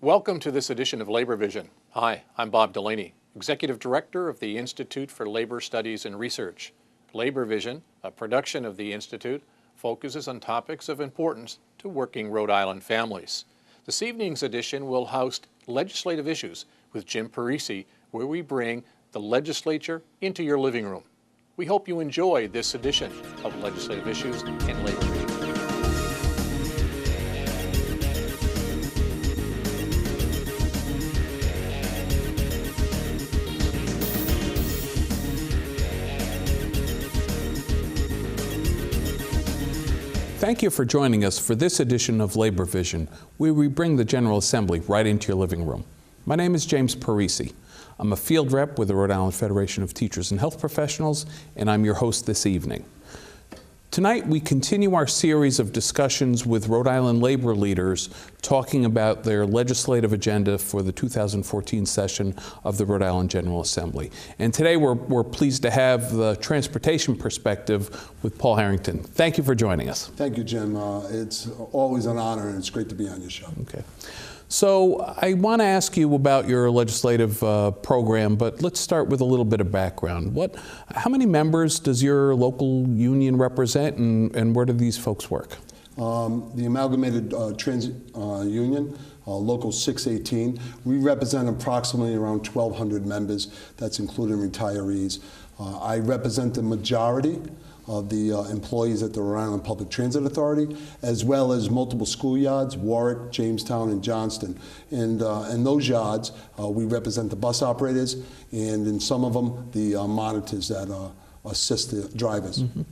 Welcome to this edition of Labor Vision. Hi, I'm Bob Delaney, Executive Director of the Institute for Labor Studies and Research. Labor Vision, a production of the Institute, focuses on topics of importance to working Rhode Island families. This evening's edition will host Legislative Issues with Jim Parisi, where we bring the legislature into your living room. We hope you enjoy this edition of Legislative Issues and Labor Vision. Thank you for joining us for this edition of Labor Vision, where we bring the General Assembly right into your living room. My name is James Parisi. I'm a field rep with the Rhode Island Federation of Teachers and Health Professionals, and I'm your host this evening. Tonight, we continue our series of discussions with Rhode Island labor leaders talking about their legislative agenda for the 2014 session of the Rhode Island General Assembly. And today, we're pleased to have the transportation perspective with Paul Harrington. Thank you for joining us. Thank you, Jim. It's always an honor, and it's great to be on your show. Okay. So I want to ask you about your legislative program, but let's start with a little bit of background. How many members does your local union represent, and where do these folks work? The Amalgamated Transit Union, Local 618, we represent approximately around 1,200 members. That's including retirees. I represent the majority of the employees at the Rhode Island Public Transit Authority, as well as multiple school yards, Warwick, Jamestown, and Johnston. And in those yards, we represent the bus operators, and in some of them, the monitors that assist the drivers. Mm-hmm.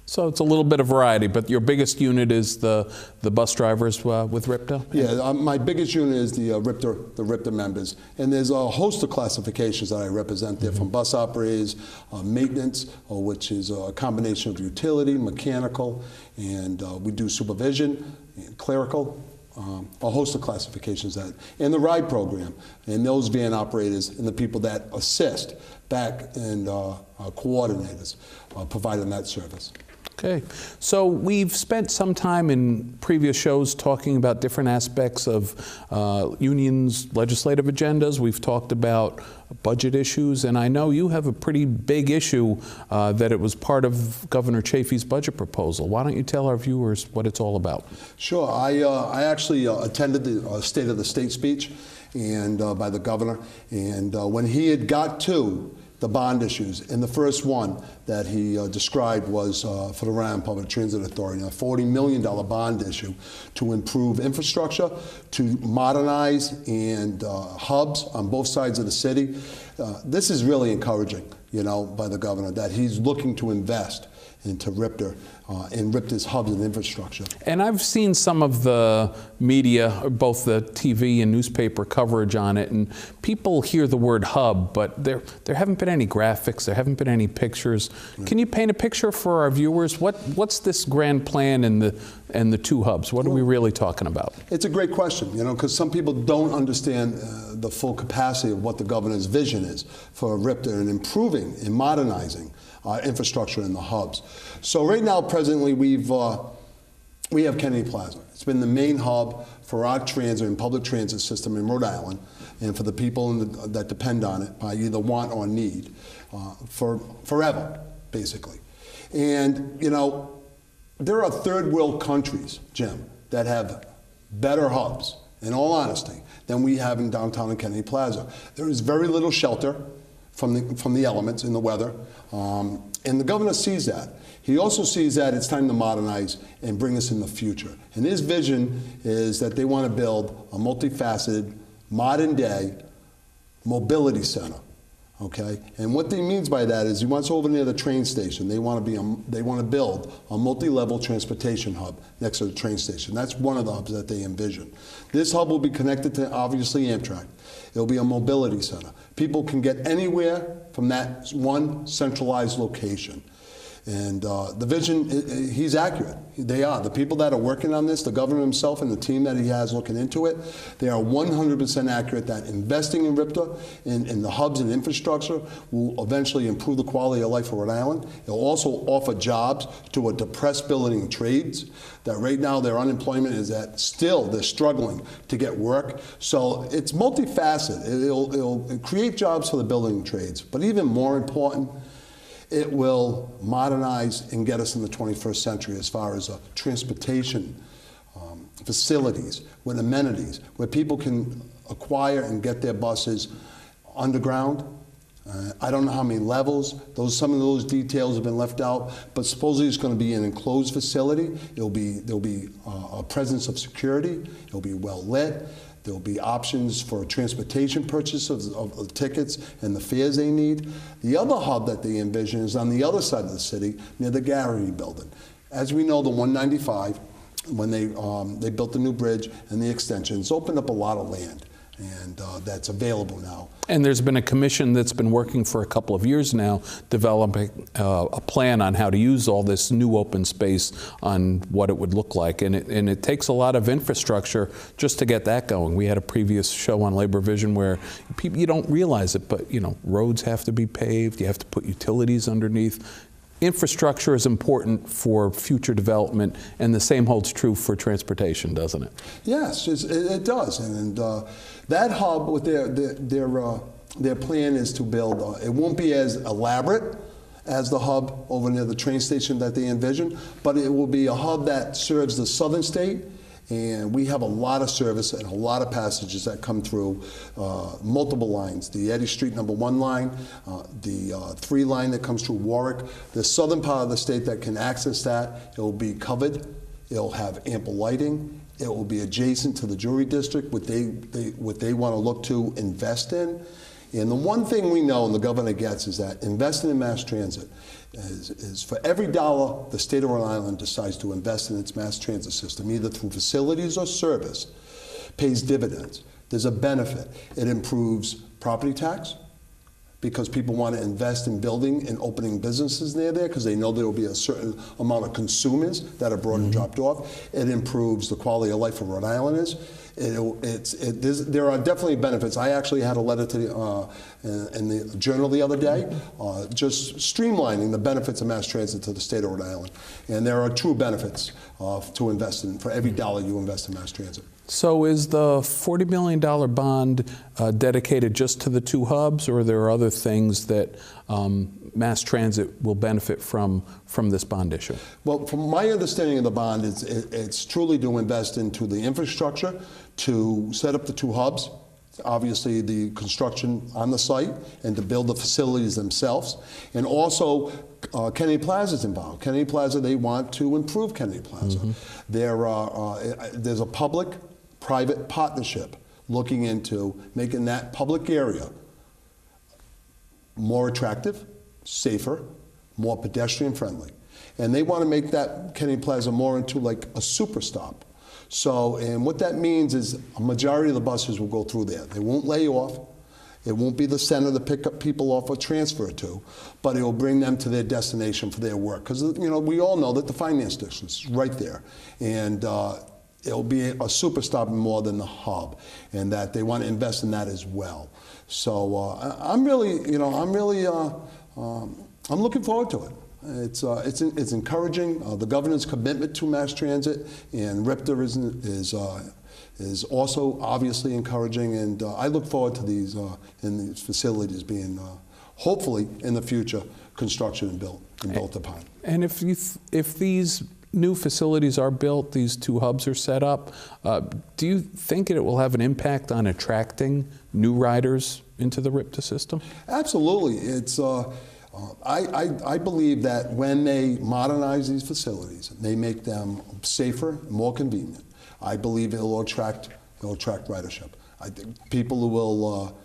So it's a little bit of variety, but your biggest unit is the bus drivers with RIPTA? Yeah, my biggest unit is the RIPTA members. And there's a host of classifications that I represent there, from bus operators, maintenance, which is a combination of utility, mechanical, and we do supervision, and clerical, a host of classifications and the ride program, and those van operators and the people that assist back and coordinators providing that service. Okay, so we've spent some time in previous shows talking about different aspects of unions' legislative agendas. We've talked about budget issues, and I know you have a pretty big issue that it was part of Governor Chafee's budget proposal. Why don't you tell our viewers what it's all about? Sure. I actually attended the State of the State speech and by the governor, and when he had got to the bond issues, and the first one that he described was for the Rhode Island Public Transit Authority, a $40 million bond issue to improve infrastructure, to modernize and hubs on both sides of the city. This is really encouraging, by the governor, that he's looking to invest into RIPTA and RIPTA's hubs and infrastructure. And I've seen some of the media, both the TV and newspaper coverage on it, and people hear the word hub, but there haven't been any graphics, there haven't been any pictures. Right. Can you paint a picture for our viewers? What's this grand plan and the two hubs? What are we really talking about? It's a great question, because some people don't understand the full capacity of what the governor's vision is for RIPTA and improving and modernizing infrastructure in the hubs. So right now, presently, we have Kennedy Plaza. It's been the main hub for our transit and public transit system in Rhode Island, and for the people that depend on it by either want or need for forever, basically. And there are third world countries, Jim, that have better hubs, in all honesty, than we have in downtown and Kennedy Plaza. There is very little shelter from the elements and the weather, and the governor sees that. He also sees that it's time to modernize and bring us in the future. And his vision is that they want to build a multifaceted, modern-day mobility center. Okay, and what he means by that is he wants over near the train station. They want to build a multi-level transportation hub next to the train station. That's one of the hubs that they envision. This hub will be connected to obviously Amtrak. It'll be a mobility center. People can get anywhere from that one centralized location. And the vision, he's accurate. They are. The people that are working on this, the governor himself and the team that he has looking into it, they are 100% accurate that investing in RIPTA, in the hubs and infrastructure, will eventually improve the quality of life for Rhode Island. It will also offer jobs to a depressed building trades that right now their unemployment is at still, they're struggling to get work. So it's multifaceted. It'll create jobs for the building trades, but even more important, it will modernize and get us in the 21st century as far as transportation facilities with amenities, where people can acquire and get their buses underground. I don't know how many levels. Some of those details have been left out, but supposedly it's going to be an enclosed facility. There'll be a presence of security. It'll be well lit. There'll be options for transportation purchase of tickets and the fares they need. The other hub that they envision is on the other side of the city, near the Garrity building. As we know, the 195, when they built the new bridge and the extensions, opened up a lot of land, and that's available now. And there's been a commission that's been working for a couple of years now, developing a plan on how to use all this new open space on what it would look like. And it takes a lot of infrastructure just to get that going. We had a previous show on Labor Vision where people, you don't realize it, but roads have to be paved, you have to put utilities underneath. Infrastructure is important for future development, and the same holds true for transportation, doesn't it? Yes, it does. And that hub, with their plan is to build, it won't be as elaborate as the hub over near the train station that they envision, but it will be a hub that serves the southern state. And we have a lot of service and a lot of passages that come through multiple lines. The Eddy Street number 1 line, the 3 line that comes through Warwick. The southern part of the state that can access that, it will be covered. It'll have ample lighting. It will be adjacent to the jury district, what they want to look to invest in. And the one thing we know and the governor gets is that investing in mass transit is for every dollar the state of Rhode Island decides to invest in its mass transit system, either through facilities or service, pays dividends. There's a benefit. It improves property tax because people want to invest in building and opening businesses near there because they know there will be a certain amount of consumers that are brought and dropped off. It improves the quality of life for Rhode Islanders. There are definitely benefits. I actually had a letter to in the Journal the other day, just streamlining the benefits of mass transit to the state of Rhode Island. And there are true benefits to invest in for every dollar you invest in mass transit. So is the $40 million bond dedicated just to the 2 hubs, or are there other things that mass transit will benefit from this bond issue? Well, from my understanding of the bond, it's truly to invest into the infrastructure, to set up the 2 hubs, obviously the construction on the site, and to build the facilities themselves. And also, Kennedy Plaza is involved. Kennedy Plaza, they want to improve Kennedy Plaza. There's a public-private partnership looking into making that public area more attractive, safer, more pedestrian friendly. And they want to make that Kennedy Plaza more into like a super stop. So, and what that means is a majority of the buses will go through there. They won't lay off. It won't be the center to pick up people off or transfer to, but it will bring them to their destination for their work. Because, we all know that the finance district is right there. And it'll be a super stop more than the hub, and that they want to invest in that as well. So I'm looking forward to it. It's encouraging. The governor's commitment to mass transit and RIPTA is also obviously encouraging, and I look forward to these facilities being hopefully in the future construction and built upon. And if these new facilities are built, these 2 hubs are set up, do you think it will have an impact on attracting new riders into the RIPTA system? Absolutely. It's I believe that when they modernize these facilities, they make them safer, more convenient. I believe it'll attract ridership. I think people who will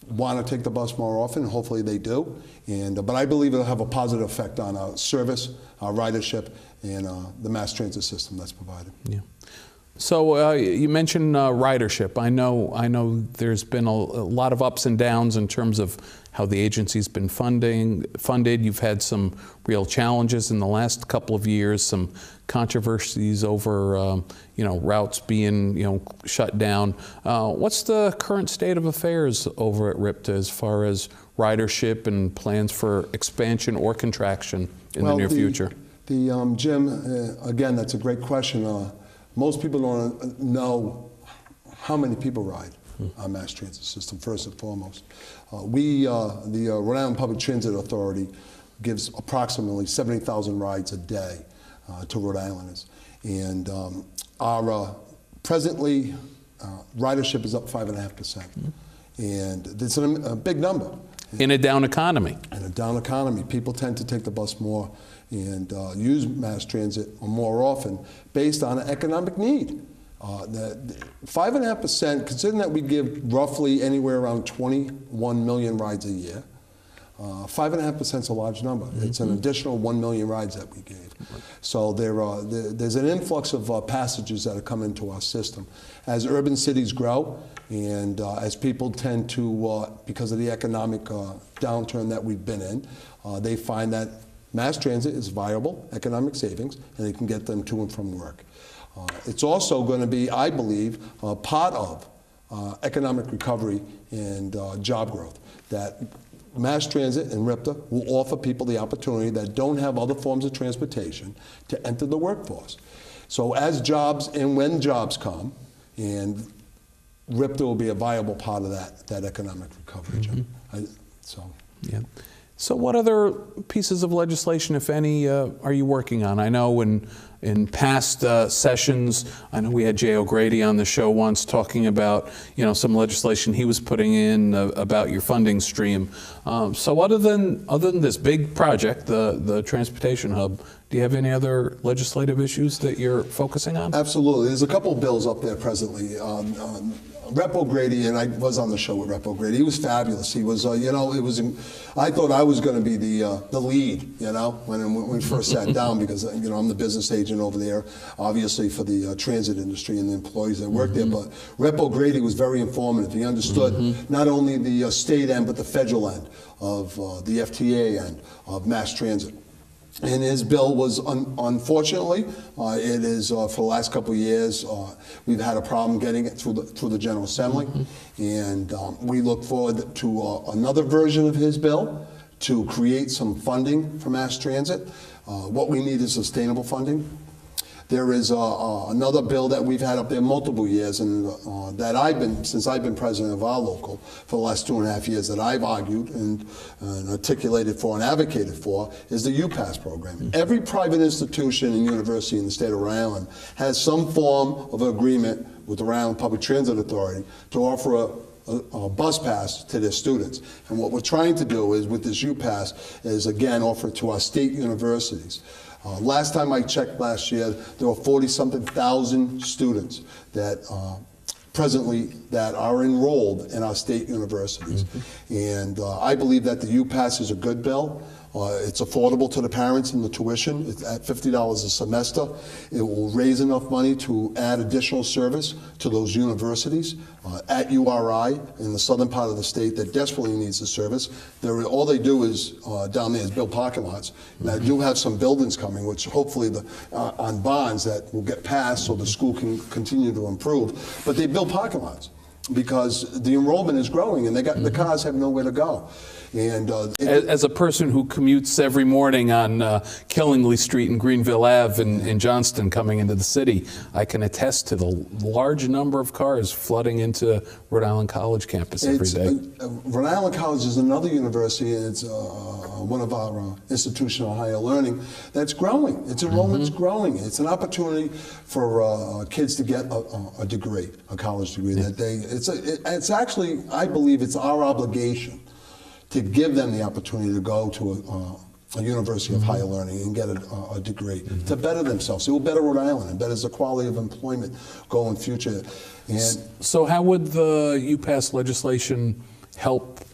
want to take the bus more often, hopefully they do. But I believe it'll have a positive effect on our service, our ridership, and the mass transit system that's provided. Yeah. So you mentioned ridership. I know there's been a lot of ups and downs in terms of how the agency's been funded. You've had some real challenges in the last couple of years, some controversies over routes being shut down. What's the current state of affairs over at RIPTA as far as ridership and plans for expansion or contraction in the near future? Jim, again, that's a great question. Most people don't know how many people ride our mass transit system, first and foremost. The Rhode Island Public Transit Authority gives approximately 70,000 rides a day to Rhode Islanders. And our presently ridership is up 5.5%. And it's a big number. In a down economy. In a down economy, people tend to take the bus more and use mass transit more often based on an economic need. 5.5%, considering that we give roughly anywhere around 21 million rides a year, 5.5% is a large number. It's an additional 1 million rides that we gave. So there's an influx of passengers that are coming into our system. As urban cities grow and as people tend to, because of the economic downturn that we've been in, they find that mass transit is viable economic savings and it can get them to and from work. It's also going to be, I believe, part of economic recovery and job growth, that mass transit and RIPTA will offer people the opportunity that don't have other forms of transportation to enter the workforce. So as jobs and when jobs come, and RIPTA will be a viable part of that economic recovery, Jim. Yeah. So what other pieces of legislation, if any, are you working on? I know in past sessions, I know we had Jay O'Grady on the show once talking about some legislation he was putting in about your funding stream. So other than this big project, the transportation hub, do you have any other legislative issues that you're focusing on? Absolutely. There's a couple of bills up there presently. Rep. O'Grady, and I was on the show with Rep. O'Grady. He was fabulous. He was, I thought I was going to be the lead, when we first sat down, because I'm the business agent over there, obviously for the transit industry and the employees that work there. But Rep. O'Grady was very informative. He understood not only the state end, but the federal end of the FTA end of mass transit. And his bill was, unfortunately, it is for the last couple of years, we've had a problem getting it through the General Assembly. And we look forward to another version of his bill to create some funding for mass transit. What we need is sustainable funding. There is another bill that we've had up there multiple years, and since I've been president of our local for the last 2.5 years, that I've argued and articulated for and advocated for, is the UPass program. Every private institution and university in the state of Rhode Island has some form of agreement with the Rhode Island Public Transit Authority to offer a bus pass to their students. And what we're trying to do is, with this UPass, is again offer it to our state universities. Last time I checked last year, there were 40-something thousand students that presently that are enrolled in our state universities. And I believe that the UPass is a good bill. It's affordable to the parents in the tuition. It's at $50 a semester. It will raise enough money to add additional service to those universities at URI in the southern part of the state that desperately needs the service. All they do is down there is build parking lots. And I do have some buildings coming, which hopefully on bonds that will get passed so the school can continue to improve. But they build parking lots because the enrollment is growing and the cars have nowhere to go. And as a person who commutes every morning on Killingly Street and Greenville Ave in Johnston coming into the city, I can attest to the large number of cars flooding into Rhode Island College campus every day. Rhode Island College is another university, and it's one of our institutional higher learning that's growing. Its enrollment's growing. It's an opportunity for kids to get a degree, a college degree. It's actually, I believe, it's our obligation to give them the opportunity to go to a university of higher learning and get a degree to better themselves. It will better Rhode Island and betters the quality of employment going future. And so how would the UPass legislation help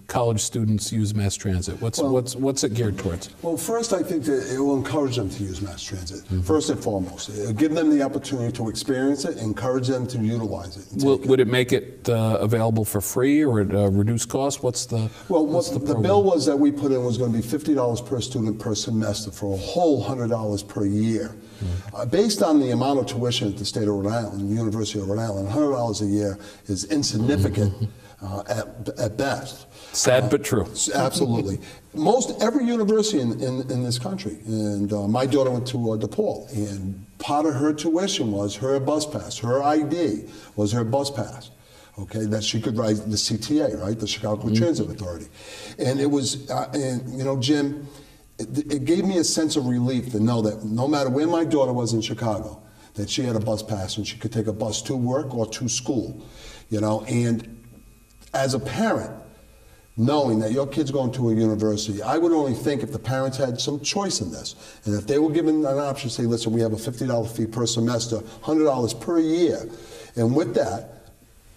college students use mass transit? What's it geared towards? Well, first, I think that it will encourage them to use mass transit, first and foremost. It'll give them the opportunity to experience it, encourage them to utilize it. Would it make it available for free or at reduced cost? The bill was that we put in was going to be $50 per student per semester for a whole $100 per year. Based on the amount of tuition at the state of Rhode Island, the University of Rhode Island, $100 a year is insignificant at best. Sad but true. Absolutely. Every university in this country, and my daughter went to DePaul, and part of her tuition was her bus pass. Her ID was her bus pass. Okay, that she could ride the CTA, right, the Chicago Transit Authority, and it was, Jim, it gave me a sense of relief to know that no matter where my daughter was in Chicago, that she had a bus pass and she could take a bus to work or to school, and as a parent, knowing that your kid's going to a university, I would only think if the parents had some choice in this. And if they were given an option, say, listen, we have a $50 fee per semester, $100 per year. And with that,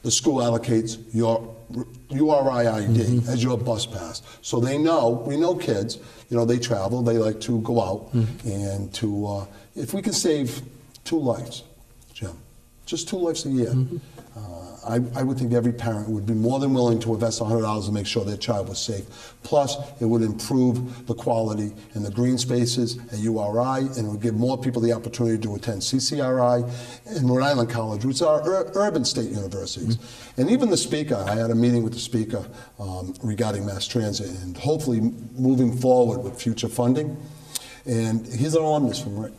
the school allocates your URI ID as your bus pass. So we know kids, they travel, they like to go out and if we can save 2 lives, Jim, just 2 lives a year, I would think every parent would be more than willing to invest $100 to make sure their child was safe. Plus, it would improve the quality and the green spaces at URI, and it would give more people the opportunity to attend CCRI and Rhode Island College, which are urban state universities. And even the speaker, I had a meeting with the speaker regarding mass transit and hopefully moving forward with future funding. And he's an alumnus from Rick.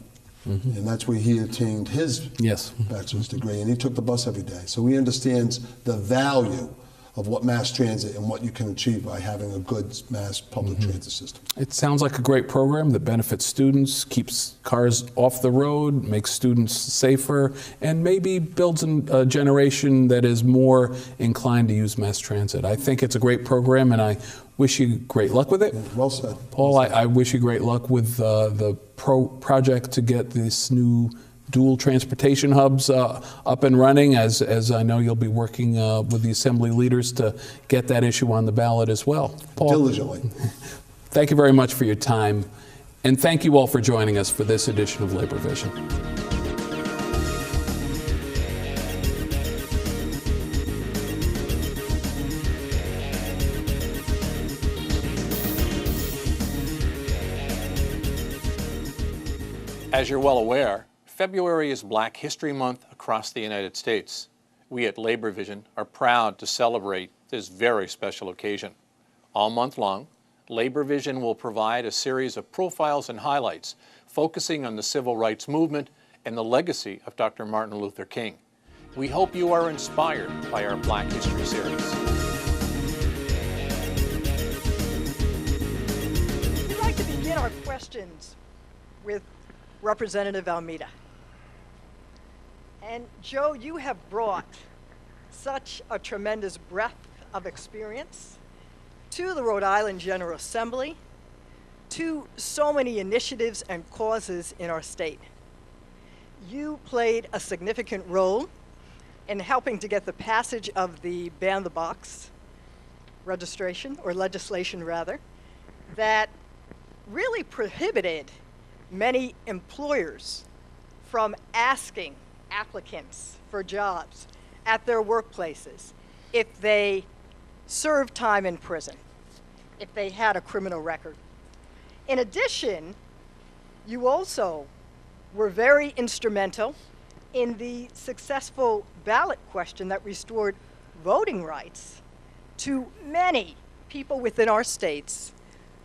And that's where he attained his bachelor's degree, and he took the bus every day. So he understands the value of what mass transit and what you can achieve by having a good mass public transit system. It sounds like a great program that benefits students, keeps cars off the road, makes students safer, and maybe builds a generation that is more inclined to use mass transit. I think it's a great program, and I wish you great luck with it. Yeah, well said. Paul, I wish you great luck with the project to get this new dual transportation hubs up and running, as I know you'll be working with the assembly leaders to get that issue on the ballot as well. Paul, diligently. Thank you very much for your time, and thank you all for joining us for this edition of Labor Vision. As you're well aware, February is Black History Month across the United States. We at Labor Vision are proud to celebrate this very special occasion. All month long, Labor Vision will provide a series of profiles and highlights focusing on the civil rights movement and the legacy of Dr. Martin Luther King. We hope you are inspired by our Black History series. We'd like to begin our questions with Representative Almeida. And Joe, you have brought such a tremendous breadth of experience to the Rhode Island General Assembly, to so many initiatives and causes in our state. You played a significant role in helping to get the passage of the Ban the Box legislation rather, that really prohibited many employers from asking applicants for jobs at their workplaces if they served time in prison, if they had a criminal record. In addition, you also were very instrumental in the successful ballot question that restored voting rights to many people within our states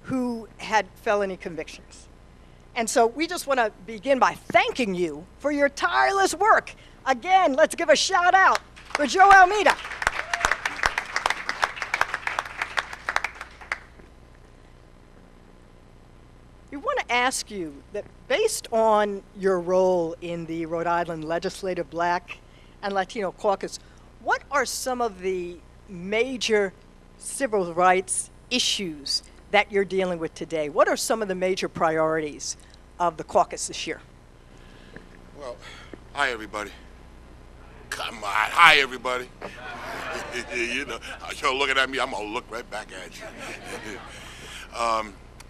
who had felony convictions. And so we just want to begin by thanking you for your tireless work. Again, let's give a shout out for Joe Almeida. We want to ask you that based on your role in the Rhode Island Legislative Black and Latino Caucus, what are some of the major civil rights issues that you're dealing with today? What are some of the major priorities of the caucus this year? Well, hi everybody. Hi, everybody. You know, you're looking at me, I'm going to look right back at you.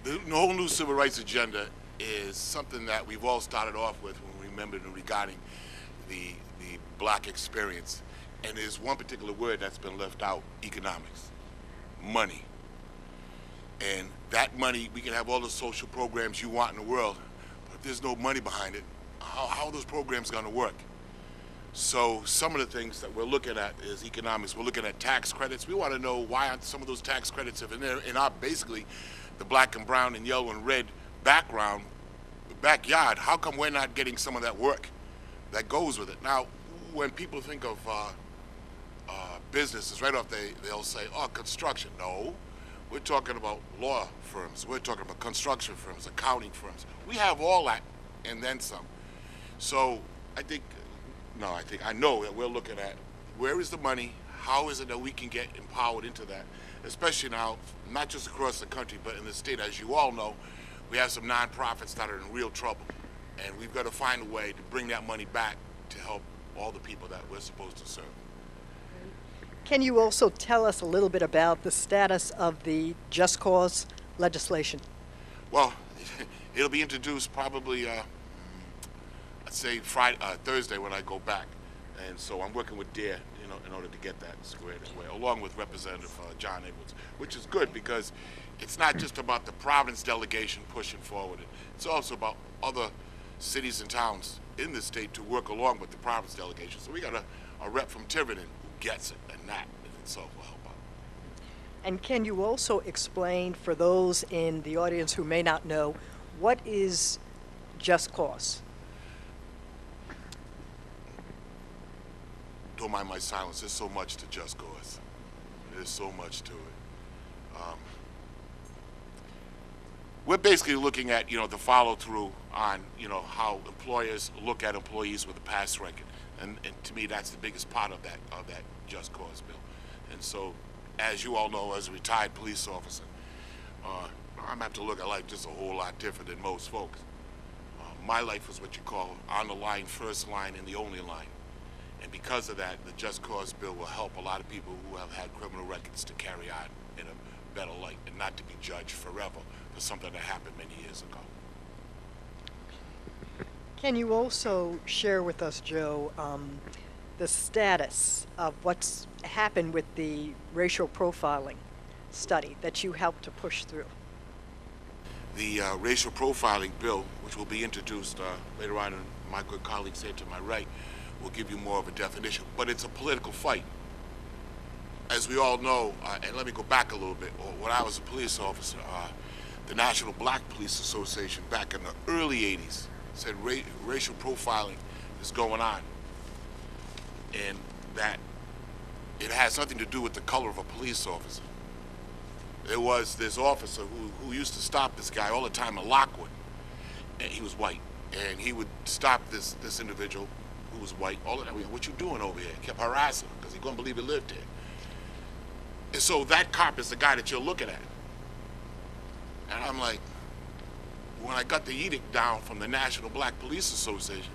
The whole new civil rights agenda is something that we've all started off with when we remembered regarding the black experience. And there's one particular word that's been left out: economics, money. And that money, we can have all the social programs you want in the world, but if there's no money behind it, how are those programs going to work? So some of the things that we're looking at is economics. We're looking at tax credits. We want to know why aren't some of those tax credits in our basically the black and brown and yellow and red backyard. How come we're not getting some of that work that goes with it? Now, when people think of businesses, right off they'll say, oh, construction. No, we're talking about law firms. We're talking about construction firms, accounting firms. We have all that and then some. So I know that we're looking at where is the money, how is it that we can get empowered into that, especially now, not just across the country, but in the state. As you all know, we have some nonprofits that are in real trouble, and we've got to find a way to bring that money back to help all the people that we're supposed to serve. Can you also tell us a little bit about the status of the Just Cause legislation? Well, it'll be introduced probably, I'd say Thursday when I go back. And so I'm working with DARE, in order to get that squared away, along with Representative John Edwards, which is good because it's not just about the Providence delegation pushing forward. It's also about other cities and towns in the state to work along with the Providence delegation. So we got a rep from Tiverton who gets it, and that in itself will help out. And can you also explain for those in the audience who may not know, what is Just Cause? Don't mind my silence. There's so much to Just Cause. There's so much to it. We're basically looking at, the follow-through on, how employers look at employees with a past record, and to me, that's the biggest part of that Just Cause bill. And so, as you all know, as a retired police officer, I'm gonna have to look at life just a whole lot different than most folks. My life was what you call on the line, first line, and the only line. And because of that, the Just Cause bill will help a lot of people who have had criminal records to carry on in a better light and not to be judged forever for something that happened many years ago. Can you also share with us, Joe, the status of what's happened with the racial profiling study that you helped to push through? The racial profiling bill, which will be introduced later on, and my good colleagues here to my right, will give you more of a definition, but it's a political fight. As we all know, and let me go back a little bit, when I was a police officer, the National Black Police Association back in the early 80s said racial profiling is going on, and that it has nothing to do with the color of a police officer. There was this officer who used to stop this guy all the time in Lockwood, and he was white, and he would stop this individual who was white all the time. What you doing over here? He kept harassing him because he couldn't believe he lived here. And so that cop is the guy that you're looking at. And I'm like, when I got the edict down from the National Black Police Association,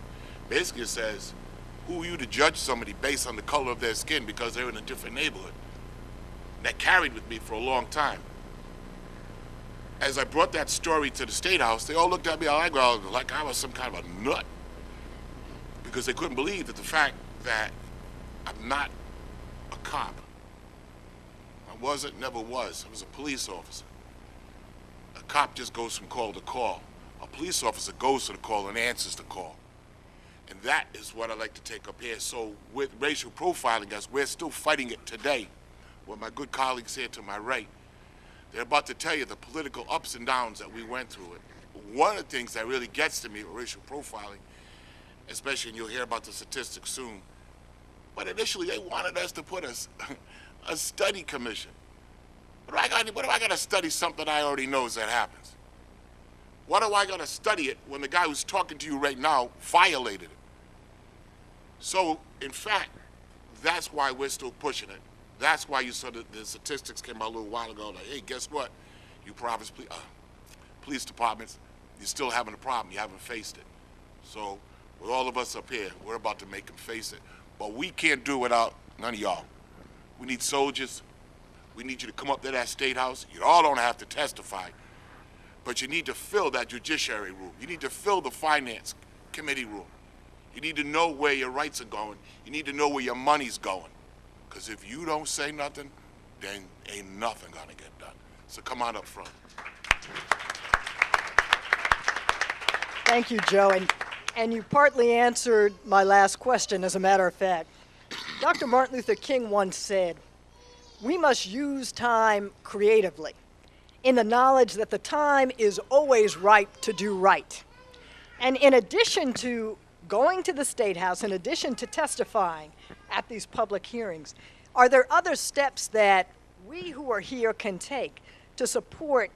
basically it says, who are you to judge somebody based on the color of their skin because they're in a different neighborhood? That carried with me for a long time. As I brought that story to the State House, they all looked at me like I was some kind of a nut, because they couldn't believe that the fact that I'm not a cop. I wasn't, never was. I was a police officer. A cop just goes from call to call. A police officer goes to the call and answers the call. And that is what I like to take up here. So with racial profiling, as we're still fighting it today, with my good colleagues here to my right, they're about to tell you the political ups and downs that we went through it. One of the things that really gets to me with racial profiling, especially, and you'll hear about the statistics soon, but initially they wanted us to put a study commission. What do I got to study something I already know that happens? What do I got to study it when the guy who's talking to you right now violated it? So, in fact, that's why we're still pushing it. That's why you saw the statistics came out a little while ago, like, hey, guess what? You Providence police departments, you're still having a problem. You haven't faced it. So with all of us up here, we're about to make them face it. But we can't do it without none of y'all. We need soldiers. We need you to come up to that State House. You all don't have to testify, but you need to fill that judiciary room. You need to fill the finance committee room. You need to know where your rights are going. You need to know where your money's going. Because if you don't say nothing, then ain't nothing gonna get done. So come on up front. Thank you, Joe. And you partly answered my last question, as a matter of fact. Dr. Martin Luther King once said, "We must use time creatively, in the knowledge that the time is always ripe to do right." And in addition to going to the State House, in addition to testifying at these public hearings, are there other steps that we who are here can take to support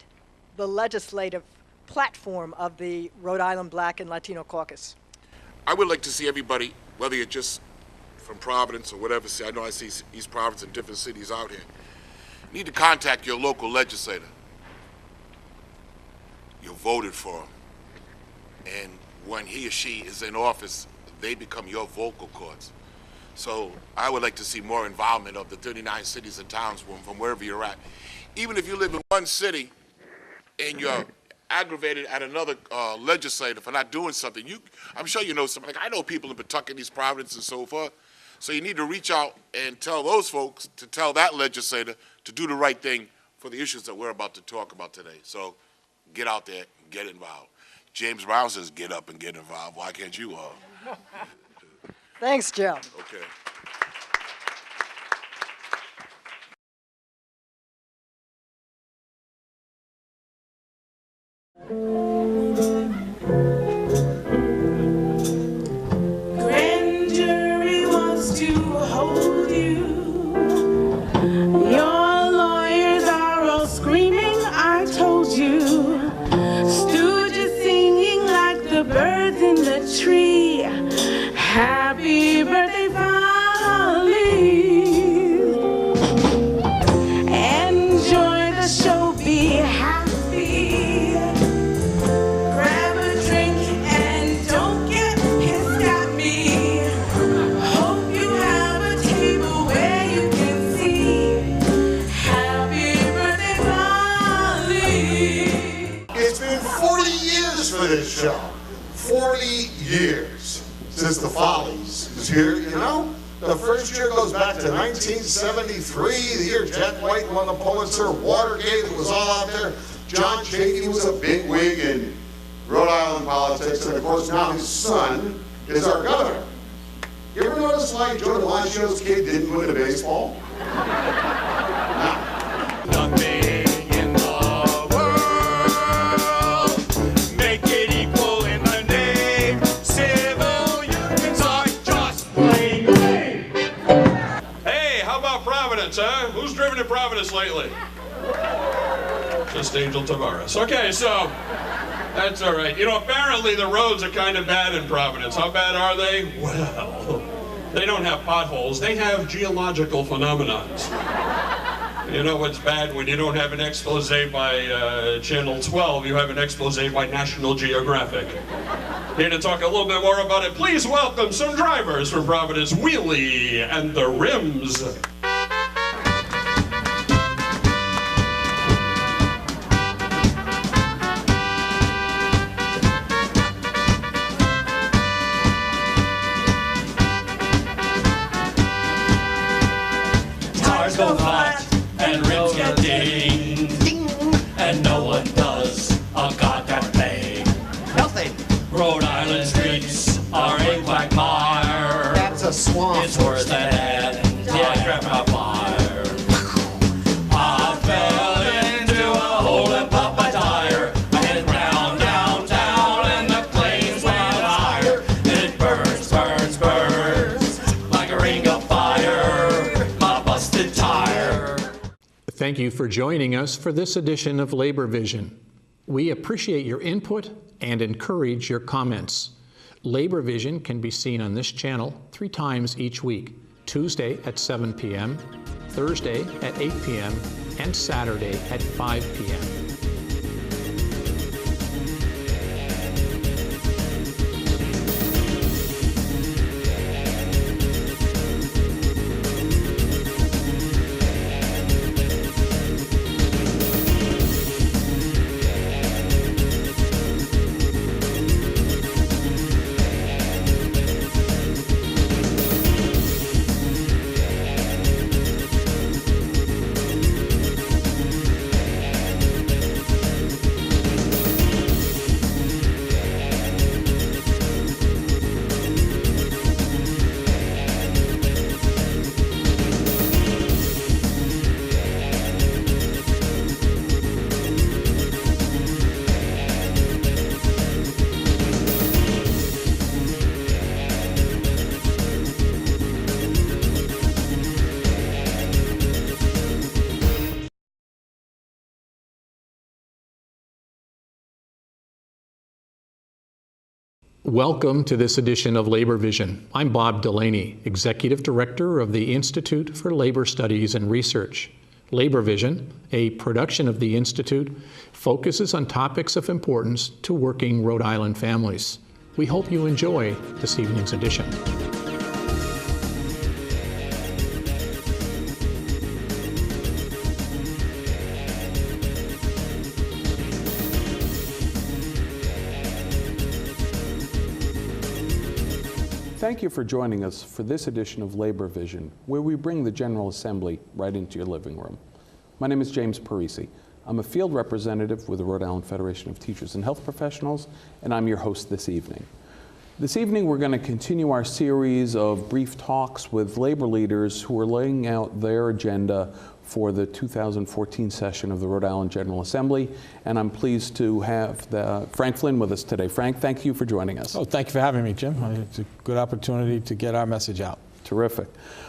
the legislative platform of the Rhode Island Black and Latino Caucus? I would like to see everybody, whether you're just from Providence or whatever, I know I see East Providence and different cities out here, you need to contact your local legislator. You voted for him. And when he or she is in office, they become your vocal cords. So I would like to see more involvement of the 39 cities and towns from wherever you're at. Even if you live in one city and you're aggravated at another legislator for not doing something, I'm sure you know something. Like I know people in Pawtucket, East Providence, and so forth. So you need to reach out and tell those folks to tell that legislator to do the right thing for the issues that we're about to talk about today. So get out there and get involved. James Brown says get up and get involved. Why can't you all? Thanks, Joe. Okay. Grand jury wants to hold you. Your lawyers are all screaming, I told you. Stooges singing like the birds in the tree. Happy birthday, Polly. Enjoy the show, be happy. Grab a drink and don't get pissed at me. Hope you have a table where you can see. Happy birthday, Polly. It's been 40 years for this show. 40 years since the Follies was here, you know? The first year goes back to 1973, the year Jack White won the Pulitzer, Watergate was all out there. John Chafee was a bigwig in Rhode Island politics, and of course now his son is our governor. You ever notice why Joe DiMaggio's kid didn't win a baseball? Nothing in the world make it equal in the name. Civil unions are just plain lame. Hey, how about Providence, huh? Who's driven to Providence lately? Just Angel Tavares. Okay, so that's all right. You know, apparently the roads are kind of bad in Providence. How bad are they? Well, they don't have potholes. They have geological phenomenons. You know what's bad? When you don't have an expose by Channel 12, you have an expose by National Geographic. Here to talk a little bit more about it, please welcome some drivers from Providence, Wheelie and the Rims. Tires go flat and rims get dinged, and no one does a goddamn thing. Nothing. Rhode Island streets are a quagmire. That's a swamp. It's worse than I trapped my fire. I fell into a hole and popped my tire. I hit ground downtown and the flames went higher. And it burns, burns, burns like a ring of fire. My busted tire. Thank you for joining us for this edition of Labor Vision. We appreciate your input and encourage your comments. Labor Vision can be seen on this channel 3 times each week: Tuesday at 7 p.m., Thursday at 8 p.m., and Saturday at 5 p.m. Welcome to this edition of Labor Vision. I'm Bob Delaney, Executive Director of the Institute for Labor Studies and Research. Labor Vision, a production of the Institute, focuses on topics of importance to working Rhode Island families. We hope you enjoy this evening's edition. Thank you for joining us for this edition of Labor Vision, where we bring the General Assembly right into your living room. My name is James Parisi. I'm a field representative with the Rhode Island Federation of Teachers and Health Professionals, and I'm your host this evening. This evening, we're going to continue our series of brief talks with labor leaders who are laying out their agenda for the 2014 session of the Rhode Island General Assembly, and I'm pleased to have Frank Flynn with us today. Frank, thank you for joining us. Oh, thank you for having me, Jim. It's a good opportunity to get our message out. Terrific.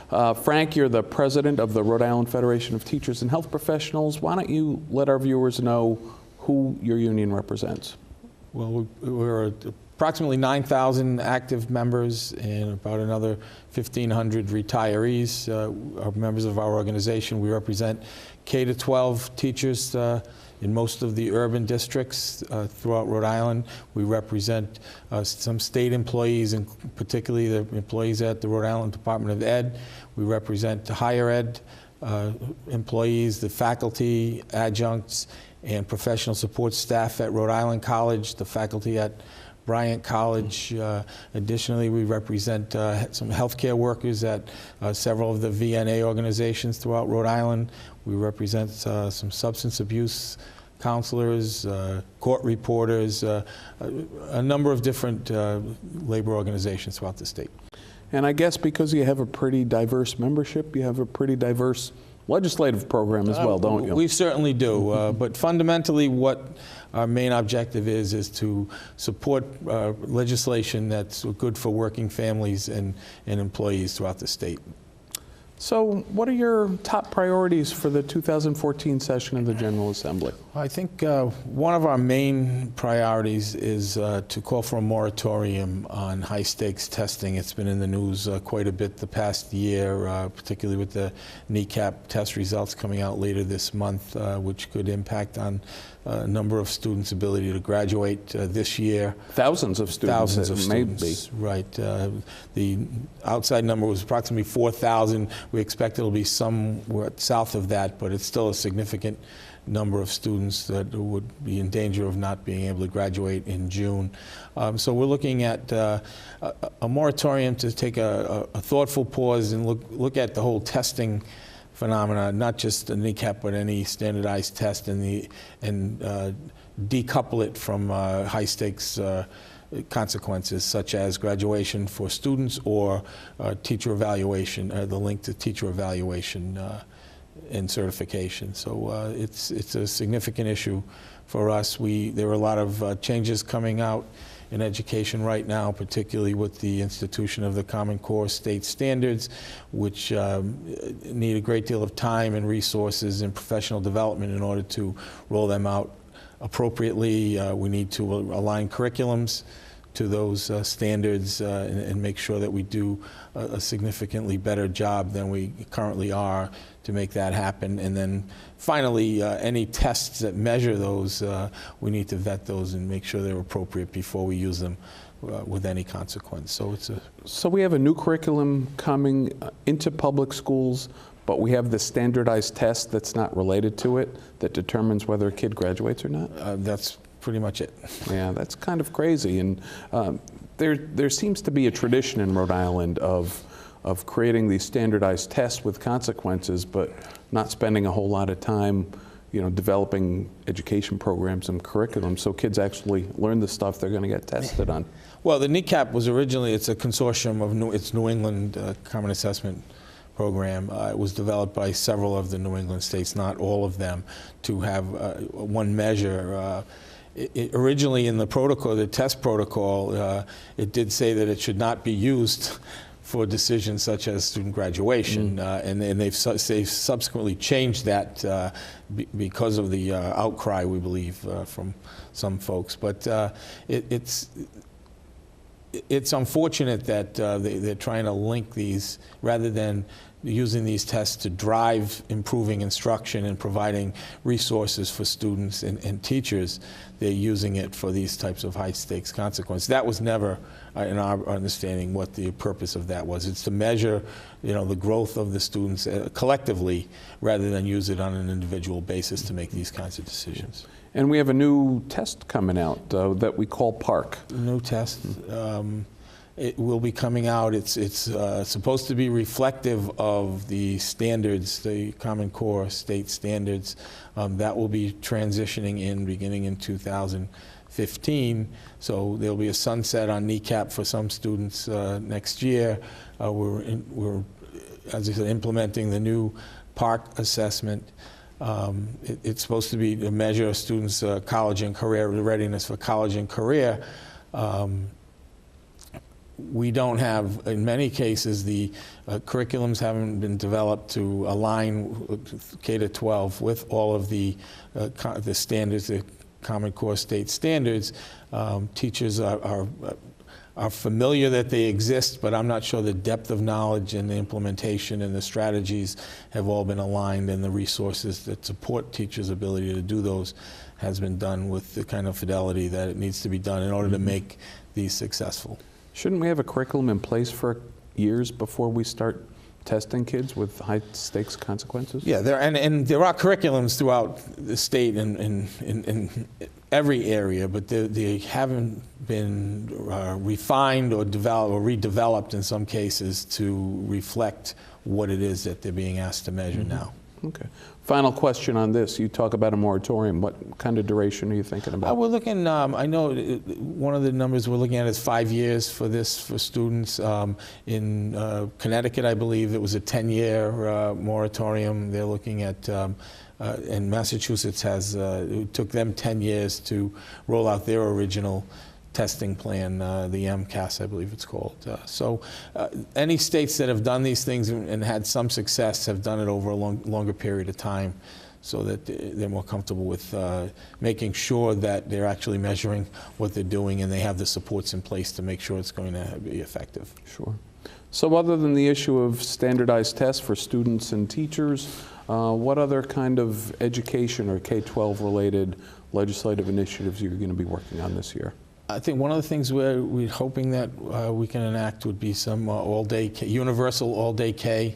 Frank, you're the president of the Rhode Island Federation of Teachers and Health Professionals. Why don't you let our viewers know who your union represents? Well, we're approximately 9,000 active members and about another 1,500 retirees are members of our organization. We represent K-12 teachers in most of the urban districts throughout Rhode Island. We represent some state employees, and particularly the employees at the Rhode Island Department of Ed. We represent higher ed employees, the faculty, adjuncts, and professional support staff at Rhode Island College, the faculty at Bryant College. Additionally, we represent some healthcare workers at several of the VNA organizations throughout Rhode Island. We represent some substance abuse counselors, court reporters, a number of different labor organizations throughout the state. And I guess because you have a pretty diverse membership, you have a pretty diverse legislative program as well, don't you? We certainly do, but fundamentally what our main objective is to support legislation that's good for working families and employees throughout the state. So what are your top priorities for the 2014 session of the General Assembly? I think one of our main priorities is to call for a moratorium on high-stakes testing. It's been in the news quite a bit the past year, particularly with the kneecap test results coming out later this month, which could impact on a number of students' ability to graduate this year. Thousands of students. Thousands of students, right. The outside number was approximately 4,000. We expect it'll be somewhere south of that, but it's still a significant number of students that would be in danger of not being able to graduate in June. So we're looking at a moratorium to take a thoughtful pause and look at the whole testing phenomena, not just the kneecap, but any standardized test, and decouple it from high-stakes consequences, such as graduation for students or teacher evaluation, the link to teacher evaluation and certification. So it's a significant issue for us. There are a lot of changes coming out in education right now, particularly with the institution of the Common Core state standards, which need a great deal of time and resources and professional development in order to roll them out appropriately. We need to align curriculums to those standards and make sure that we do a significantly better job than we currently are to make that happen. And then finally, any tests that measure those, we need to vet those and make sure they're appropriate before we use them with any consequence. So we have a new curriculum coming into public schools, but we have the standardized test that's not related to it that determines whether a kid graduates or not? That's pretty much it. Yeah, that's kind of crazy. And there seems to be a tradition in Rhode Island of creating these standardized tests with consequences, but not spending a whole lot of time, developing education programs and curriculum so kids actually learn the stuff they're going to get tested on. Well, the kneecap was originally, it's a consortium of New England Common Assessment Program. It was developed by several of the New England states, not all of them, to have one measure. Originally in the protocol, the test protocol, it did say that it should not be used for decisions such as student graduation, and they've subsequently changed that because of the outcry, we believe, from some folks. But it's unfortunate that they're trying to link these rather than using these tests to drive improving instruction and providing resources for students and teachers. They're using it for these types of high-stakes consequences. That was never, in our understanding, what the purpose of that was. It's to measure, the growth of the students collectively, rather than use it on an individual basis to make these kinds of decisions. And we have a new test coming out that we call PARC. New test. It will be coming out. It's supposed to be reflective of the standards, the Common Core state standards. That will be transitioning beginning in 2015. So there'll be a sunset on NECAP for some students next year. We're, as I said, implementing the new PARC assessment. It's supposed to be a measure of students' college and career readiness for college and career. We don't have, in many cases, the curriculums haven't been developed to align K-12 with all of the standards, the Common Core state standards. Teachers are familiar that they exist, but I'm not sure the depth of knowledge and the implementation and the strategies have all been aligned, and the resources that support teachers' ability to do those has been done with the kind of fidelity that it needs to be done in order to make these successful. Shouldn't we have a curriculum in place for years before we start testing kids with high-stakes consequences? Yeah, and there are curriculums throughout the state in every area, but they haven't been refined or developed or redeveloped in some cases to reflect what it is that they're being asked to measure now. Okay. Final question on this. You talk about a moratorium. What kind of duration are you thinking about? We're looking, I know one of the numbers we're looking at is 5 years for this for students. In Connecticut, I believe it was a 10-year moratorium. They're looking at, and Massachusetts it took them 10 years to roll out their original testing plan, the MCAS, I believe it's called. So any states that have done these things and had some success have done it over a longer period of time, so that they're more comfortable with making sure that they're actually measuring what they're doing and they have the supports in place to make sure it's going to be effective. Sure. So other than the issue of standardized tests for students and teachers, what other kind of education or K-12 related legislative initiatives you're going to be working on this year? I think one of the things we're hoping that we can enact would be some universal all-day K.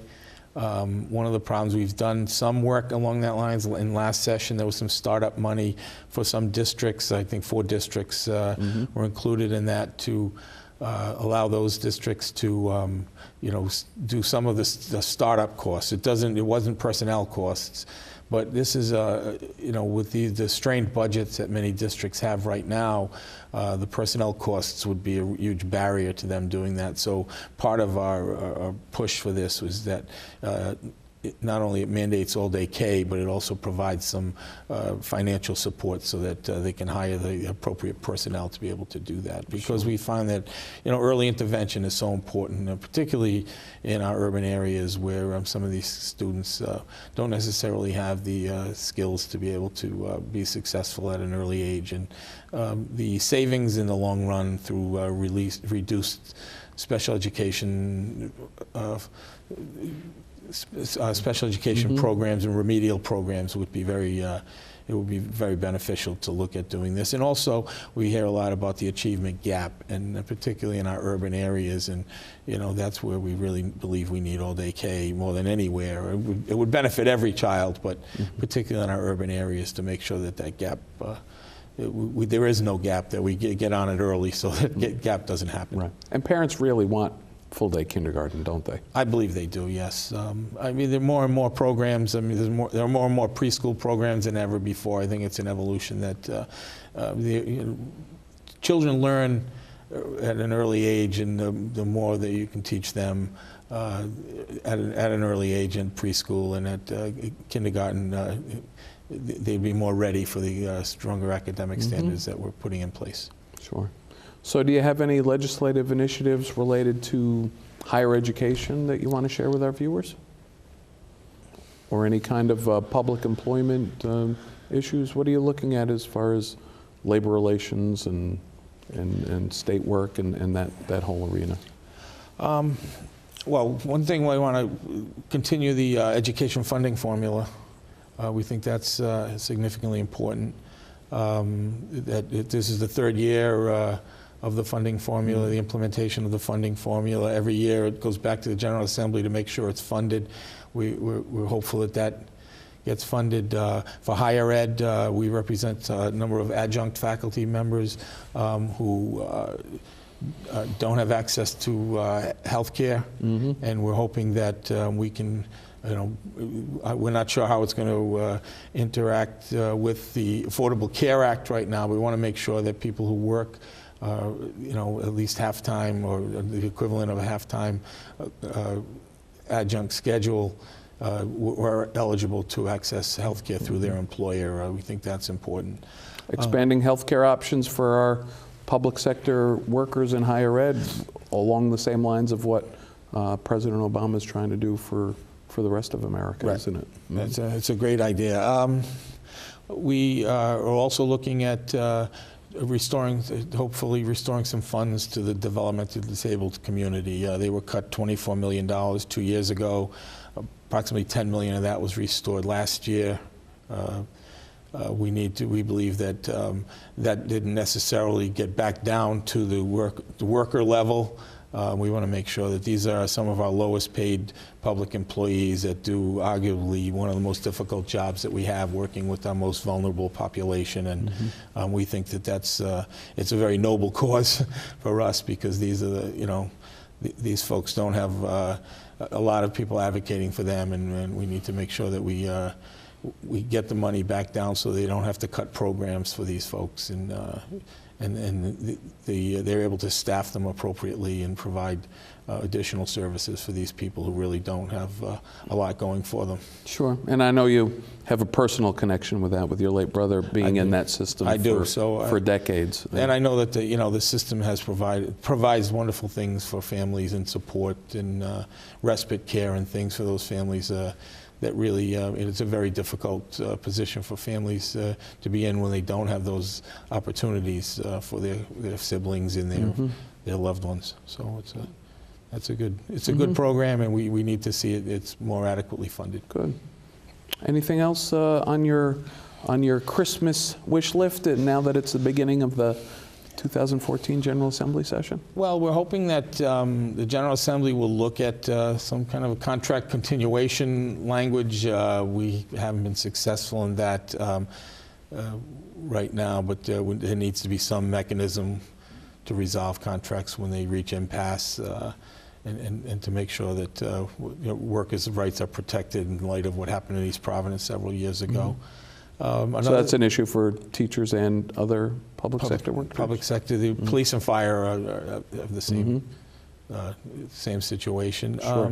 One of the problems, we've done some work along that lines. In last session, there was some startup money for some districts. I think 4 districts were included in that to allow those districts to, do some of the startup costs. It wasn't personnel costs. But this is, with the strained budgets that many districts have right now, the personnel costs would be a huge barrier to them doing that. So part of our push for this was that not only it mandates all-day K, but it also provides some financial support so that they can hire the appropriate personnel to be able to do that. Because we find that early intervention is so important, particularly in our urban areas where some of these students don't necessarily have the skills to be able to be successful at an early age. And the savings in the long run through reduced special education programs and remedial programs would be it would be very beneficial to look at doing this. And also, we hear a lot about the achievement gap, and particularly in our urban areas, and that's where we really believe we need all-day K more than anywhere. It would benefit every child, but particularly in our urban areas, to make sure that gap, there is no gap, that we get on it early so that gap doesn't happen. Right. And parents really want full-day kindergarten, don't they? I believe they do, yes. I mean, there are more and more programs. I mean, there are more and more preschool programs than ever before. I think it's an evolution that children learn at an early age, and the more that you can teach them at an early age in preschool and at kindergarten, they'd be more ready for the stronger academic standards that we're putting in place. Sure. So do you have any legislative initiatives related to higher education that you want to share with our viewers? Or any kind of public employment issues? What are you looking at as far as labor relations and and state work and that whole arena? Well, one thing we want to continue the education funding formula. We think that's significantly important. This is the third year of the funding formula, the implementation of the funding formula. Every year it goes back to the General Assembly to make sure it's funded. We're hopeful that that gets funded. For higher ed, we represent a number of adjunct faculty members who don't have access to health care, and we're hoping that we can, we're not sure how it's going to interact with the Affordable Care Act right now. We want to make sure that people who work, at least half-time or the equivalent of a half-time adjunct schedule were eligible to access health care through their employer. We think that's important. Expanding health care options for our public sector workers in higher ed along the same lines of what President Obama is trying to do for the rest of America, right. Isn't it? It's a great idea. We are also looking at hopefully restoring some funds to the developmentally disabled community. They were cut $24 million 2 years ago. Approximately $10 million of that was restored last year. We believe that that didn't necessarily get back down to the worker level. We want to make sure that these are some of our lowest paid public employees that do arguably one of the most difficult jobs that we have, working with our most vulnerable population. And we think that it's a very noble cause for us, because these are these folks don't have a lot of people advocating for them, and we need to make sure that we get the money back down so they don't have to cut programs for these folks, and they're able to staff them appropriately and provide additional services for these people who really don't have a lot going for them. Sure, and I know you have a personal connection with that, with your late brother being in that system for decades. And I know that the system has provides wonderful things for families and support and respite care and things for those families. That really, it's a very difficult position for families to be in when they don't have those opportunities for their siblings and their loved ones. So it's a good program, and we need to see it's more adequately funded. Good. Anything else on your Christmas wish list now that it's the beginning of the 2014 General Assembly session? Well, we're hoping that the General Assembly will look at some kind of a contract continuation language. We haven't been successful in that right now, but there needs to be some mechanism to resolve contracts when they reach impasse, and to make sure that workers' rights are protected in light of what happened in East Providence several years ago. So that's an issue for teachers and other public sector workers? Public sector, the police and fire have the same situation. Sure.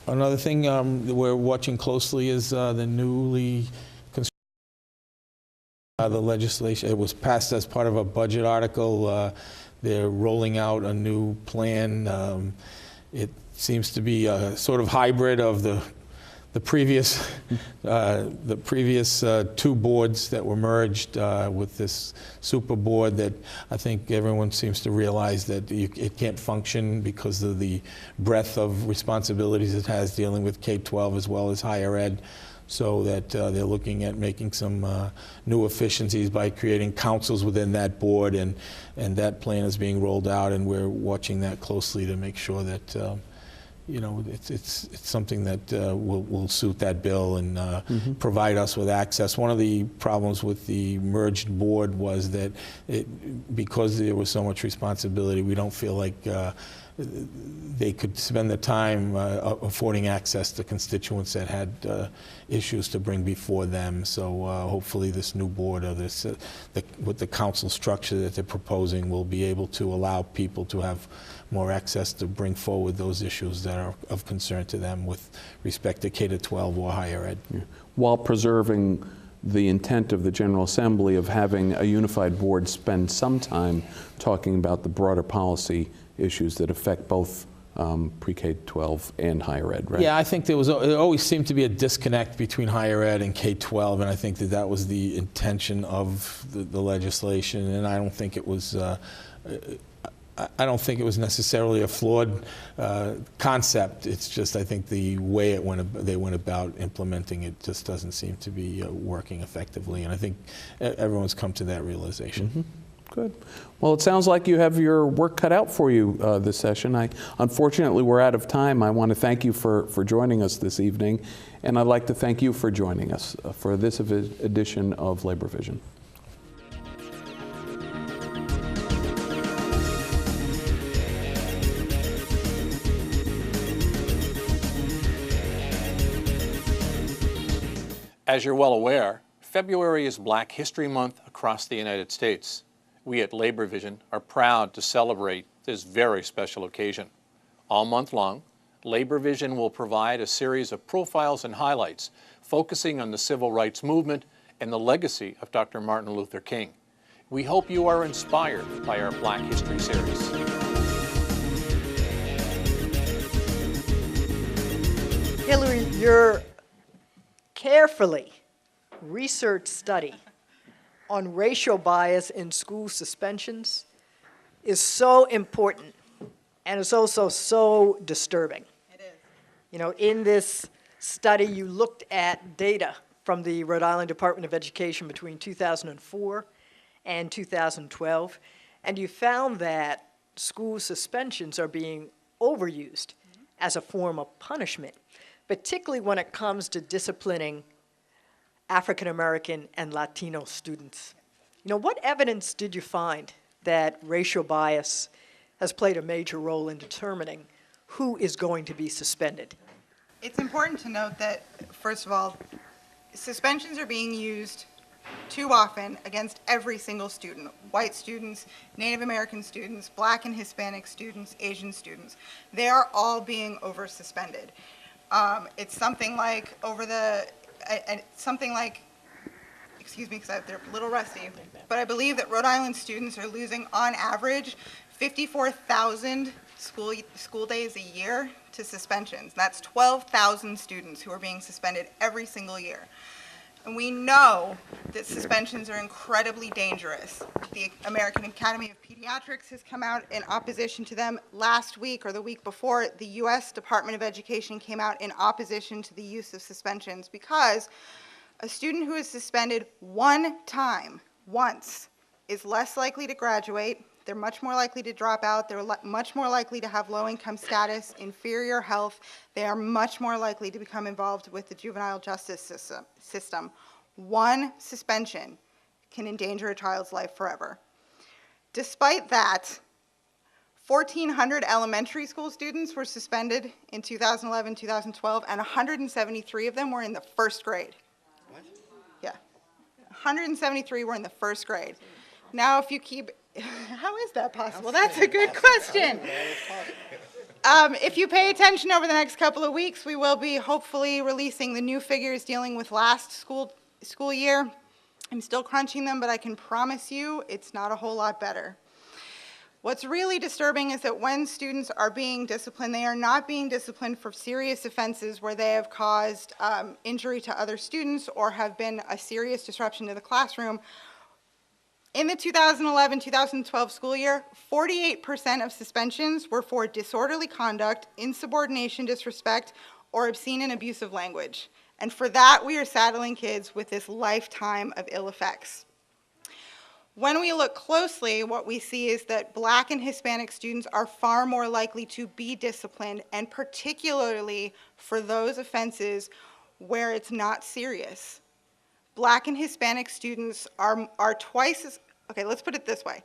Another thing that we're watching closely is the newly constructed the legislation. It was passed as part of a budget article. They're rolling out a new plan. It seems to be a sort of hybrid of the previous two boards that were merged with this super board that I think everyone seems to realize that it can't function because of the breadth of responsibilities it has dealing with K-12 as well as higher ed. So that they're looking at making some new efficiencies by creating councils within that board, and that plan is being rolled out, and we're watching that closely to make sure that it's something that will suit that bill and provide us with access. One of the problems with the merged board was that because there was so much responsibility, we don't feel like they could spend the time affording access to constituents that had issues to bring before them. So hopefully this new board, or with the council structure that they're proposing, will be able to allow people to have more access to bring forward those issues that are of concern to them with respect to K-12 or higher ed. Yeah. While preserving the intent of the General Assembly of having a unified board spend some time talking about the broader policy issues that affect both pre-K-12 and higher ed, right? Yeah, I think there always seemed to be a disconnect between higher ed and K-12, and I think that was the intention of the legislation, and I don't think it was. I don't think it was necessarily a flawed concept. It's just I think the way they went about implementing it just doesn't seem to be working effectively, and I think everyone's come to that realization. Mm-hmm. Good. Well, it sounds like you have your work cut out for you this session. Unfortunately, we're out of time. I want to thank you for joining us this evening, and I'd like to thank you for joining us for this edition of Labor Vision. As you're well aware, February is Black History Month across the United States. We at Labor Vision are proud to celebrate this very special occasion. All month long, Labor Vision will provide a series of profiles and highlights focusing on the civil rights movement and the legacy of Dr. Martin Luther King. We hope you are inspired by our Black History series. Hillary, your carefully researched study on racial bias in school suspensions is so important, and it's also so disturbing. It is. You know, in this study, you looked at data from the Rhode Island Department of Education between 2004 and 2012, and you found that school suspensions are being overused as a form of punishment, particularly when it comes to disciplining African American and Latino students. You know, what evidence did you find that racial bias has played a major role in determining who is going to be suspended? It's important to note that, first of all, suspensions are being used too often against every single student. White students, Native American students, Black and Hispanic students, Asian students. They are all being over-suspended. It's something like excuse me, because they're a little rusty, but I believe that Rhode Island students are losing, on average, 54,000 school days a year to suspensions. That's 12,000 students who are being suspended every single year. And we know that suspensions are incredibly dangerous. The American Academy of Pediatrics has come out in opposition to them. Last week or the week before, the U.S. Department of Education came out in opposition to the use of suspensions because a student who is suspended one time, once, is less likely to graduate. They're much more likely to drop out. They're much more likely to have low-income status, inferior health. They are much more likely to become involved with the juvenile justice system. One suspension can endanger a child's life forever. Despite that, 1,400 elementary school students were suspended in 2011, 2012, and 173 of them were in the first grade. What? Yeah. 173 were in the first grade. Now, if you keep... How is that possible? That's a good question. If you pay attention over the next couple of weeks, we will be hopefully releasing the new figures dealing with last school year. I'm still crunching them, but I can promise you it's not a whole lot better. What's really disturbing is that when students are being disciplined, they are not being disciplined for serious offenses where they have caused injury to other students or have been a serious disruption to the classroom. In the 2011-2012 school year, 48% of suspensions were for disorderly conduct, insubordination, disrespect, or obscene and abusive language. And for that, we are saddling kids with this lifetime of ill effects. When we look closely, what we see is that Black and Hispanic students are far more likely to be disciplined, and particularly for those offenses where it's not serious. Black and Hispanic students are twice as, okay, let's put it this way.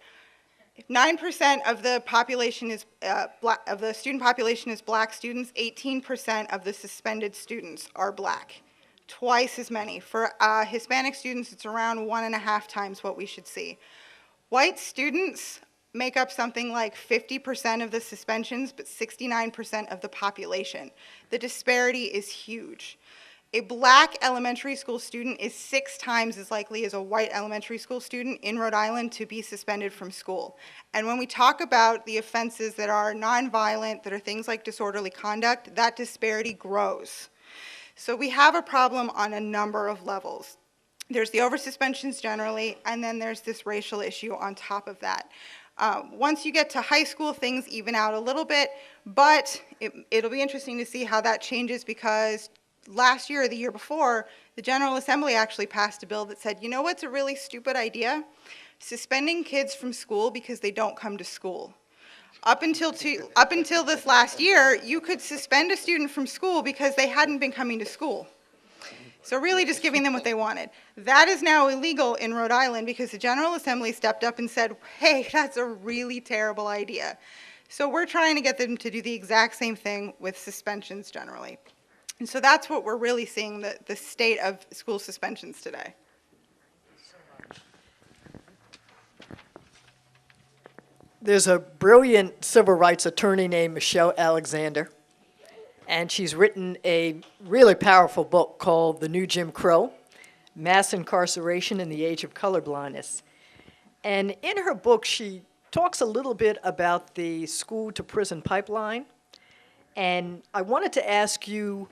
If 9% of the population is of the student population is Black students, 18% of the suspended students are Black. Twice as many. For Hispanic students, it's around 1.5 times what we should see. White students make up something like 50% of the suspensions, but 69% of the population. The disparity is huge. A black elementary school student is 6 times as likely as a white elementary school student in Rhode Island to be suspended from school. And when we talk about the offenses that are nonviolent, that are things like disorderly conduct, that disparity grows. So we have a problem on a number of levels. There's the over-suspensions generally, and then there's this racial issue on top of that. Once you get to high school, things even out a little bit, but it'll be interesting to see how that changes, because last year or the year before, the General Assembly actually passed a bill that said, you know what's a really stupid idea? Suspending kids from school because they don't come to school. Up until this last year, you could suspend a student from school because they hadn't been coming to school. So really just giving them what they wanted. That is now illegal in Rhode Island because the General Assembly stepped up and said, hey, that's a really terrible idea. So we're trying to get them to do the exact same thing with suspensions generally. And so that's what we're really seeing, the state of school suspensions today. There's a brilliant civil rights attorney named Michelle Alexander, and she's written a really powerful book called The New Jim Crow, Mass Incarceration in the Age of Colorblindness. And in her book, she talks a little bit about the school-to-prison pipeline, and I wanted to ask you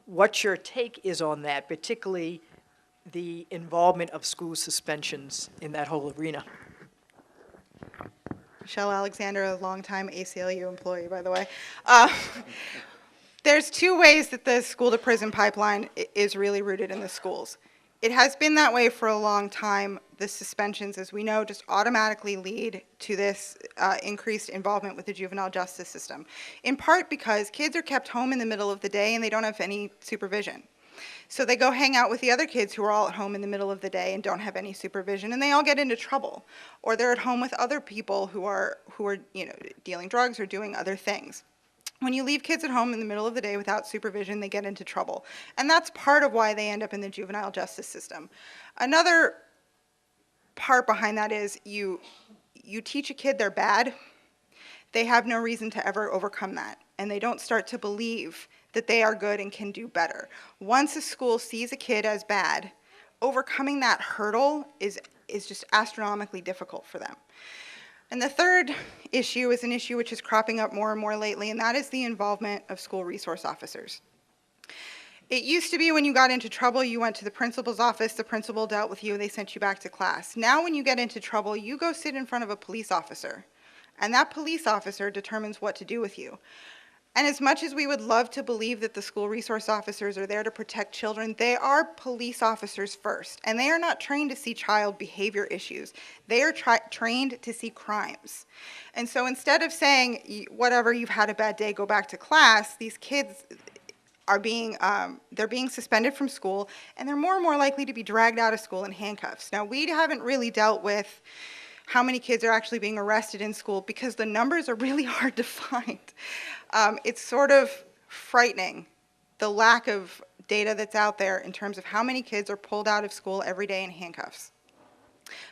what your take is on that, particularly the involvement of school suspensions in that whole arena. Michelle Alexander, a longtime ACLU employee, by the way. There's 2 ways that the school-to-prison pipeline is really rooted in the schools. It has been that way for a long time. The suspensions, as we know, just automatically lead to this increased involvement with the juvenile justice system, in part because kids are kept home in the middle of the day and they don't have any supervision. So they go hang out with the other kids who are all at home in the middle of the day and don't have any supervision, and they all get into trouble. Or they're at home with other people who are dealing drugs or doing other things. When you leave kids at home in the middle of the day without supervision, they get into trouble. And that's part of why they end up in the juvenile justice system. Another part behind that is you teach a kid they're bad, they have no reason to ever overcome that. And they don't start to believe that they are good and can do better. Once a school sees a kid as bad, overcoming that hurdle is just astronomically difficult for them. And the third issue is an issue which is cropping up more and more lately, and that is the involvement of school resource officers. It used to be when you got into trouble, you went to the principal's office, the principal dealt with you, they sent you back to class. Now when you get into trouble, you go sit in front of a police officer, and that police officer determines what to do with you. And as much as we would love to believe that the school resource officers are there to protect children, they are police officers first. And they are not trained to see child behavior issues. They are trained to see crimes. And so instead of saying, whatever, you've had a bad day, go back to class, these kids are they're being suspended from school, and they're more and more likely to be dragged out of school in handcuffs. Now, we haven't really dealt with how many kids are actually being arrested in school because the numbers are really hard to find. It's sort of frightening, the lack of data that's out there in terms of how many kids are pulled out of school every day in handcuffs.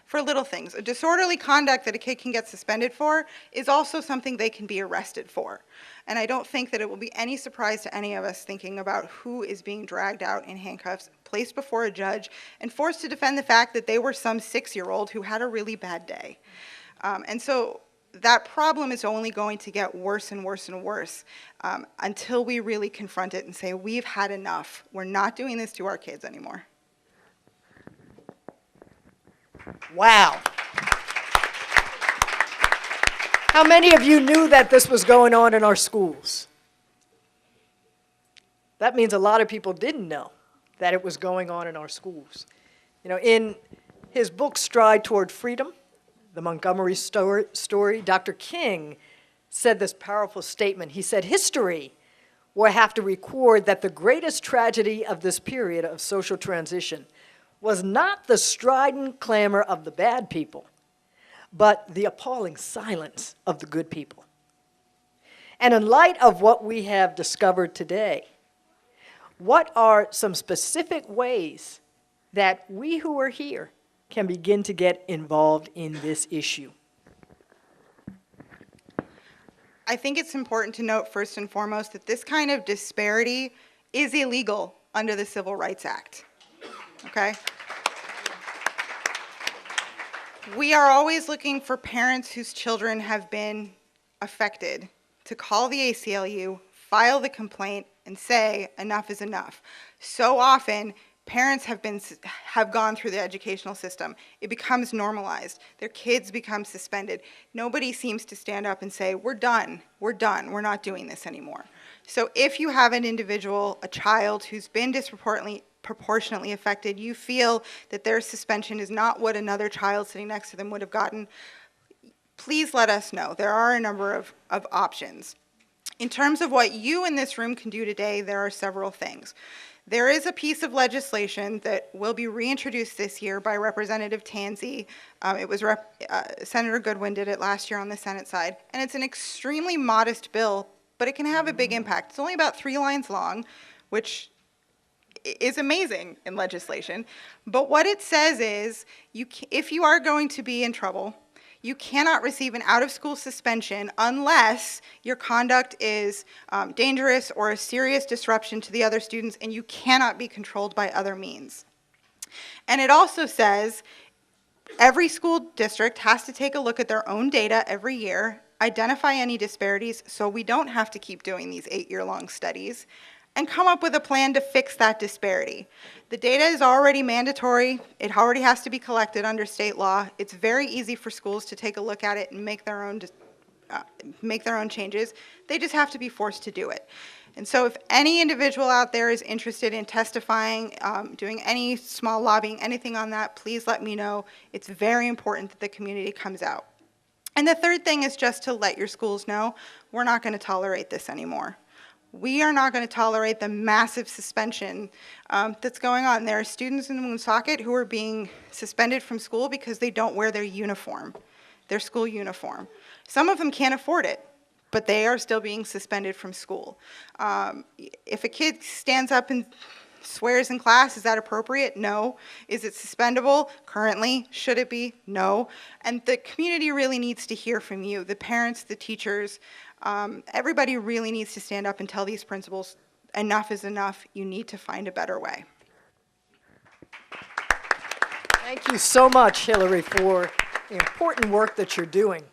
For little things, a disorderly conduct that a kid can get suspended for is also something they can be arrested for. And I don't think that it will be any surprise to any of us thinking about who is being dragged out in handcuffs, placed before a judge, and forced to defend the fact that they were some 6-year-old who had a really bad day. And so that problem is only going to get worse and worse and worse until we really confront it and say, we've had enough. We're not doing this to our kids anymore. Wow. How many of you knew that this was going on in our schools? That means a lot of people didn't know that it was going on in our schools. You know, in his book, Stride Toward Freedom, the Montgomery story, Dr. King said this powerful statement. He said, history will have to record that the greatest tragedy of this period of social transition was not the strident clamor of the bad people, but the appalling silence of the good people. And in light of what we have discovered today, what are some specific ways that we who are here can begin to get involved in this issue? I think it's important to note first and foremost that this kind of disparity is illegal under the Civil Rights Act. Okay? We are always looking for parents whose children have been affected to call the ACLU, file the complaint, and say enough is enough. So often, parents have gone through the educational system. It becomes normalized. Their kids become suspended. Nobody seems to stand up and say, we're done, we're not doing this anymore. So if you have an individual, a child who's been disproportionately affected, you feel that their suspension is not what another child sitting next to them would have gotten, please let us know. There are a number of options. In terms of what you in this room can do today, there are several things. There is a piece of legislation that will be reintroduced this year by Representative Tansey. It was Senator Goodwin did it last year on the Senate side, and it's an extremely modest bill, but it can have a big impact. It's only about 3 lines long, which is amazing in legislation. But what it says is, if you are going to be in trouble, you cannot receive an out-of-school suspension unless your conduct is dangerous or a serious disruption to the other students, and you cannot be controlled by other means. And it also says every school district has to take a look at their own data every year, identify any disparities so we don't have to keep doing these 8-year-long studies, and come up with a plan to fix that disparity. The data is already mandatory. It already has to be collected under state law. It's very easy for schools to take a look at it and make their own changes. They just have to be forced to do it. And so if any individual out there is interested in testifying, doing any small lobbying, anything on that, please let me know. It's very important that the community comes out. And the third thing is just to let your schools know, we're not going to tolerate this anymore. We are not going to tolerate the massive suspension that's going on. There are students in Woonsocket who are being suspended from school because they don't wear their uniform, their school uniform. Some of them can't afford it, but they are still being suspended from school. If a kid stands up and swears in class, is that appropriate? No. Is it suspendable? Currently. Should it be? No. And the community really needs to hear from you, the parents, the teachers. Everybody really needs to stand up and tell these principals, enough is enough. You need to find a better way. Thank you so much, Hillary, for the important work that you're doing.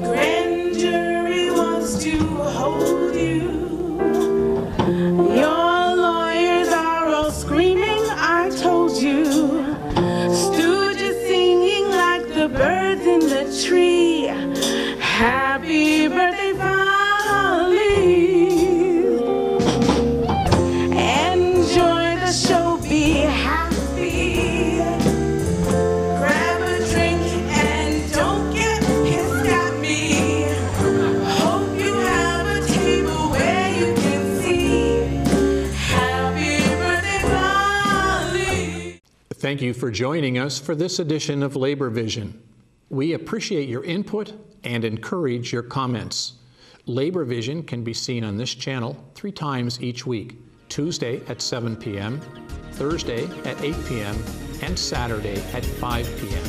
Grand jury wants to hold you. Your lawyers are all screaming, I told you. Stooges singing like the birds in the tree. Happy birthday, Polly. Enjoy the show, be happy. Grab a drink and don't get pissed at me. Hope you have a table where you can see. Happy birthday, Polly. Thank you for joining us for this edition of Labor Vision. We appreciate your input and encourage your comments. Labor Vision can be seen on this channel 3 times each week: Tuesday at 7 p.m., Thursday at 8 p.m., and Saturday at 5 p.m.